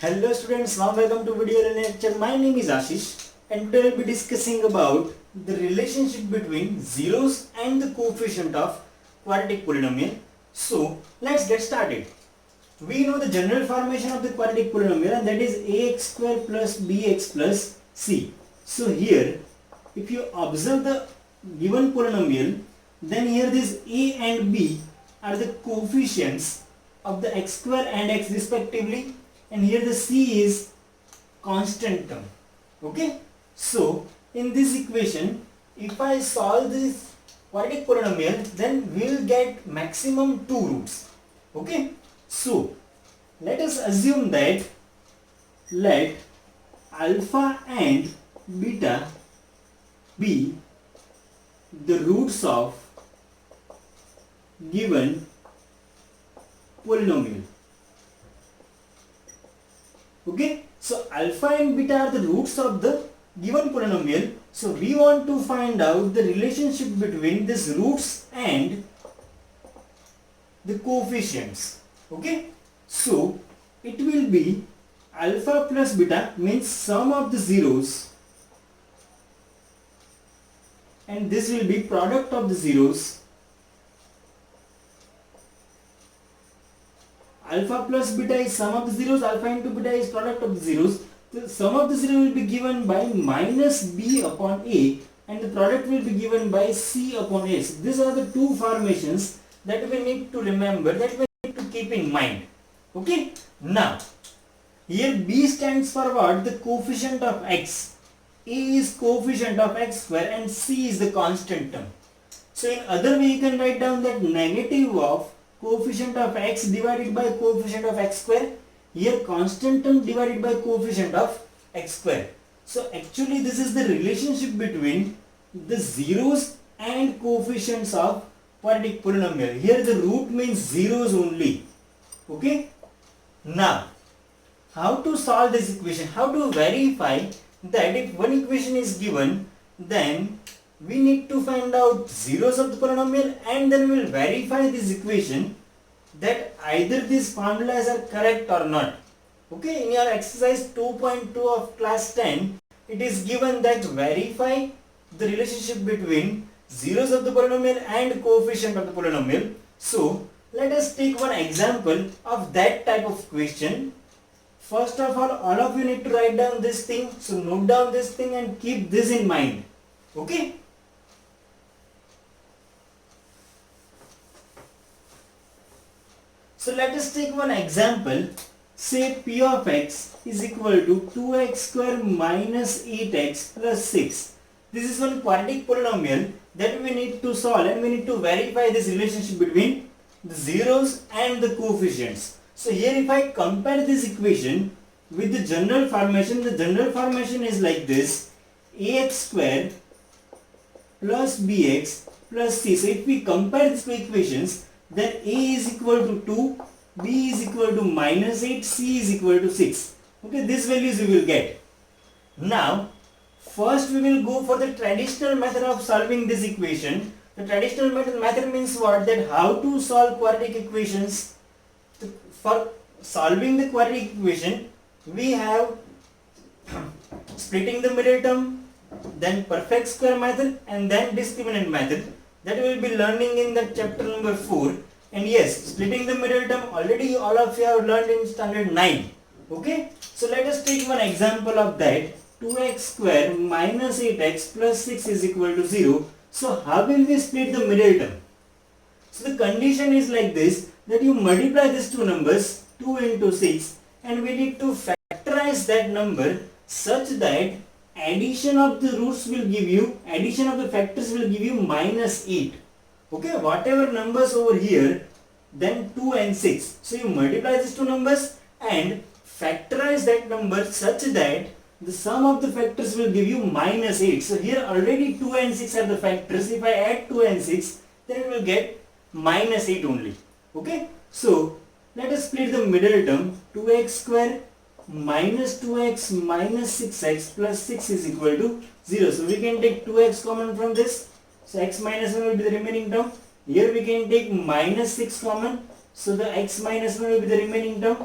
Hello students, now welcome to video lecture. My name is Ashish and today we'll be discussing about the relationship between zeros and the coefficient of quadratic polynomial. So let's get started. We know the general formation of the quadratic polynomial, and that is ax square plus bx plus c. So here if you observe the given polynomial, then here this a and b are the coefficients of the x square and x respectively, and here the c is constant term. Okay, so in this equation, if I solve this quadratic polynomial, then we will get maximum two roots. Okay, so let us assume that let alpha and beta be the roots of given polynomial. Okay, so alpha and beta are the roots of the given polynomial. So we want to find out the relationship between these roots and the coefficients. Okay, so it will be alpha plus beta means sum of the zeros, and this will be product of the zeros. Alpha plus beta is sum of the zeros, alpha into beta is product of the zeros. The sum of the zeros will be given by minus b upon a, and the product will be given by c upon a. So these are the two formations that we need to remember, that we need to keep in mind. Okay, now here b stands for what? The coefficient of x. A is coefficient of x square and c is the constant term. So in other way you can write down that negative of coefficient of x divided by coefficient of x square. Here constant term divided by coefficient of x square. So actually this is the relationship between the zeros and coefficients of quadratic polynomial. Here the root means zeros only. Okay. Now how to solve this equation? How to verify that if one equation is given, then we need to find out zeros of the polynomial, and then we will verify this equation that either these formulas are correct or not. Okay, in your exercise 2.2 of class 10, it is given that verify the relationship between zeros of the polynomial and coefficient of the polynomial. So let us take one example of that type of question. First of all of you need to write down this thing. So note down this thing and keep this in mind. Okay. So let us take one example. Say p of x is equal to 2x square minus 8x plus 6. This is one quadratic polynomial that we need to solve, and we need to verify this relationship between the zeros and the coefficients. So here if I compare this equation with the general formation is like this: ax square plus bx plus c. So if we compare these two equations, then a is equal to 2, b is equal to minus 8, c is equal to 6. Okay, these values we will get. Now first we will go for the traditional method of solving this equation. The traditional method means what? That how to solve quadratic equations. For solving the quadratic equation, we have splitting the middle term, then perfect square method, and then discriminant method, that we will be learning in the chapter number 4. And yes, splitting the middle term already all of you have learned in standard 9. Okay, so let us take one example of that. 2x square minus 8x plus 6 is equal to 0. So how will we split the middle term? So the condition is like this, that you multiply these two numbers, 2 into 6, and we need to factorize that number such that addition of the roots will give you, addition of the factors will give you minus 8. Okay, whatever numbers over here, then 2 and 6. So you multiply these two numbers and factorize that number such that the sum of the factors will give you minus 8. So here already 2 and 6 are the factors. If I add 2 and 6, then it will get minus 8 only. Okay, so let us split the middle term. 2x square minus 2x minus 6x plus 6 is equal to 0. So we can take 2x common from this. So x minus 1 will be the remaining term. Here we can take minus 6 common. So the x minus 1 will be the remaining term.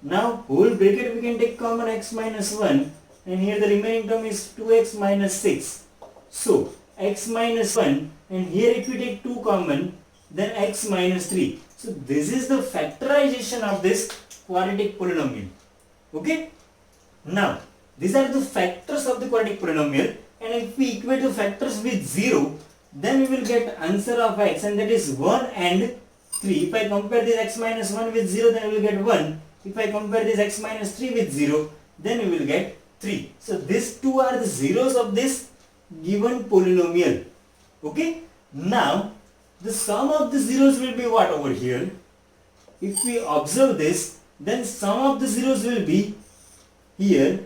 Now whole bracket we can take common x minus 1 and here the remaining term is 2x minus 6. So x minus 1 and here if we take 2 common then x minus 3. So this is the factorization of this quadratic polynomial. Okay. Now these are the factors of the quadratic polynomial, and if we equate the factors with 0 then we will get answer of x, and that is 1 and 3. If I compare this x minus 1 with 0 then we will get 1. If I compare this x minus 3 with 0 then we will get 3. So these two are the zeros of this given polynomial. Okay. Now the sum of the zeros will be what over here? If we observe this, then sum of the zeros will be here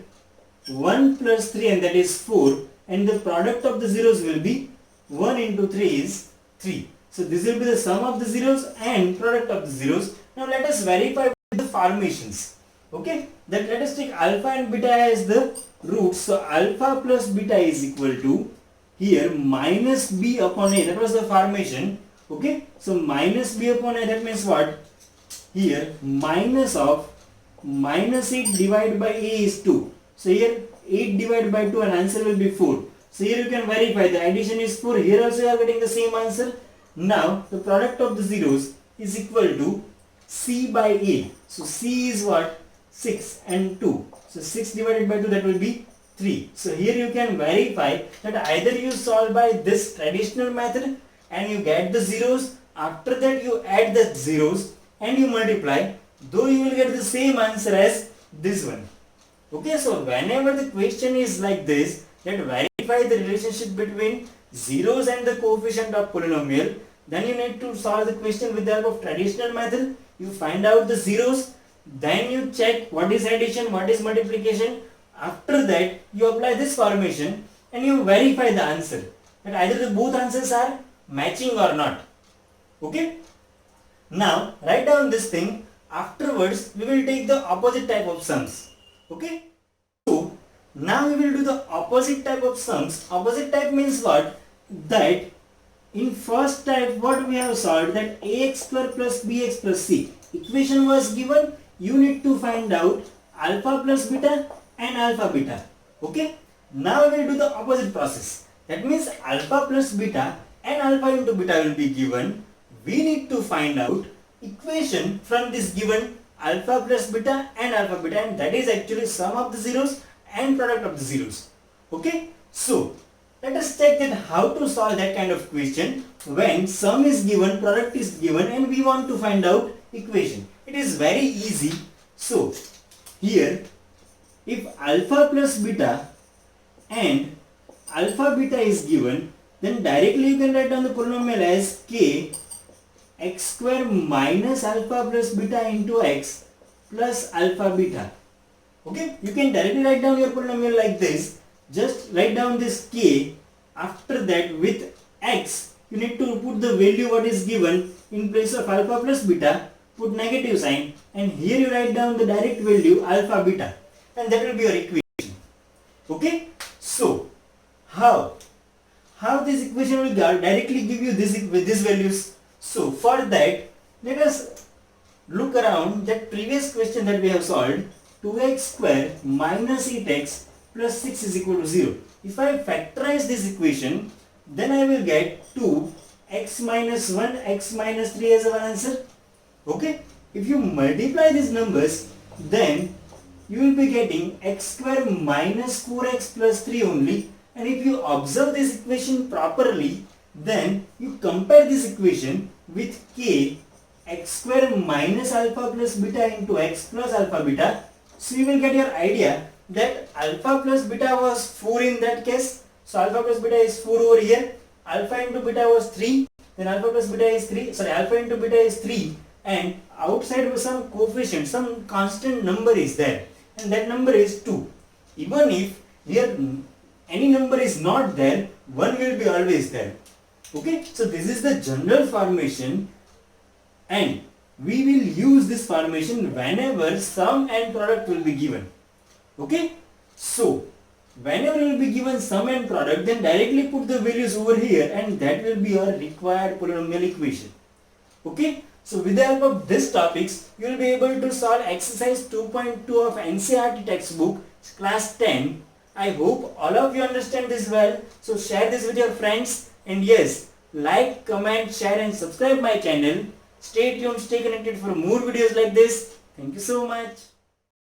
1 plus 3 and that is 4, and the product of the zeros will be 1 into 3 is 3. So this will be the sum of the zeros and product of the zeros. Now let us verify with the formations. Okay, that let us take alpha and beta as the roots. So alpha plus beta is equal to here minus b upon a, that was the formation. Okay, so minus b upon a, that means what? Here minus of minus 8 divided by a is 2. So here 8 divided by 2 and answer will be 4. So here you can verify the addition is 4. Here also you are getting the same answer. Now the product of the zeros is equal to c by a. So c is what? 6 and 2. So 6 divided by 2, that will be 3. So here you can verify that either you solve by this traditional method and you get the zeros. After that you add the zeros and you multiply, though you will get the same answer as this one. Okay, so whenever the question is like this, that verify the relationship between zeros and the coefficient of polynomial, then you need to solve the question with the help of traditional method. You find out the zeros, then you check what is addition, what is multiplication. After that you apply this formation and you verify the answer, that either the both answers are matching or not. Okay. Now write down this thing. Afterwards we will take the opposite type of sums. Okay. So now we will do the opposite type of sums. Opposite type means what? That in first type what we have solved, that ax square plus bx plus c equation was given. You need to find out alpha plus beta and alpha beta. Okay. Now we will do the opposite process. That means alpha plus beta and alpha into beta will be given. We need to find out equation from this given alpha plus beta and alpha beta, and that is actually sum of the zeros and product of the zeros. Okay. So let us check that how to solve that kind of question when sum is given, product is given, and we want to find out equation. It is very easy. So here if alpha plus beta and alpha beta is given, then directly you can write down the polynomial as k x square minus alpha plus beta into x plus alpha beta. Okay, you can directly write down your polynomial like this. Just write down this k. After that with x you need to put the value what is given in place of alpha plus beta, put negative sign, and here you write down the direct value alpha beta, and that will be your equation. Okay, so how this equation will directly give you these values? So for that let us look around that previous question that we have solved. 2x square minus 8x plus 6 is equal to 0. If I factorize this equation, then I will get 2x minus 1 x minus 3 as our answer. Okay, if you multiply these numbers, then you will be getting x square minus 4x plus 3 only. And if you observe this equation properly, then you compare this equation with k x square minus alpha plus beta into x plus alpha beta. So you will get your idea that alpha plus beta was 4 in that case. So alpha plus beta is 4 over here. Alpha into beta was 3. Then alpha plus beta is 3. Sorry, alpha into beta is 3. And outside was some coefficient, some constant number is there. And that number is 2. Even if here any number is not there, 1 will be always there. Okay. So this is the general formation, and we will use this formation whenever sum and product will be given. Okay. So whenever you will be given sum and product, then directly put the values over here, and that will be your required polynomial equation. Okay. So with the help of these topics, you will be able to solve exercise 2.2 of NCERT textbook class 10. I hope all of you understand this well. So share this with your friends, and yes, like, comment, share and subscribe my channel. Stay tuned, stay connected for more videos like this. Thank you so much.